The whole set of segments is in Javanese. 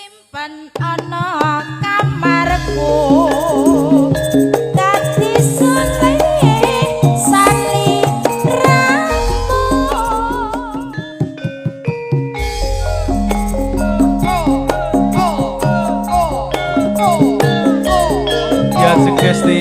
simpen ana kamarku dadi sule sani ramu ya sugesti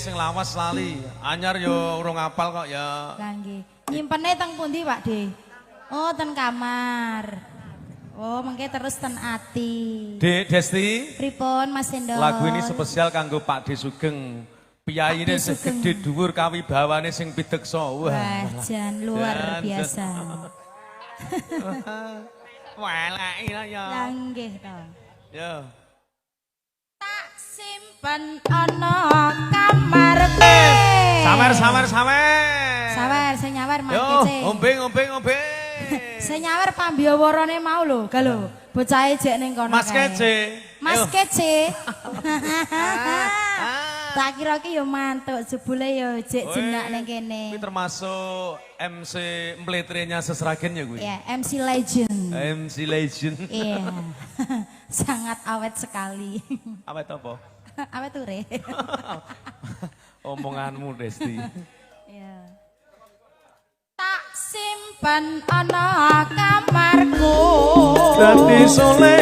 sing lawas lali anyar yo urung apal kok ya nggih nyimpene teng pundi Pak De oh ten kamar oh mengke terus ten ati Dek Desti pripun Mas Endon lagu ini spesial kanggo Pak De Sugeng piyaine sing gedhe dhuwur kawibawane sing pideksa wah jan luar biasa welek ya nggih to ya simpen ana kamarku sawer sing nyawer mangkece ngombe sing nyawer pambiyawarane mau lho ga lho bocahe jek ning kono Mas Kece tak kira ki yo mantuk jebule yo jek jenak ning kene kuwi termasuk MC Mletrenya Sesragen ya kuwi ya MC Legend iya sangat awet sekali awet apa awet ure omonganmu Desti ya tak simpen ana kamarku dadi sole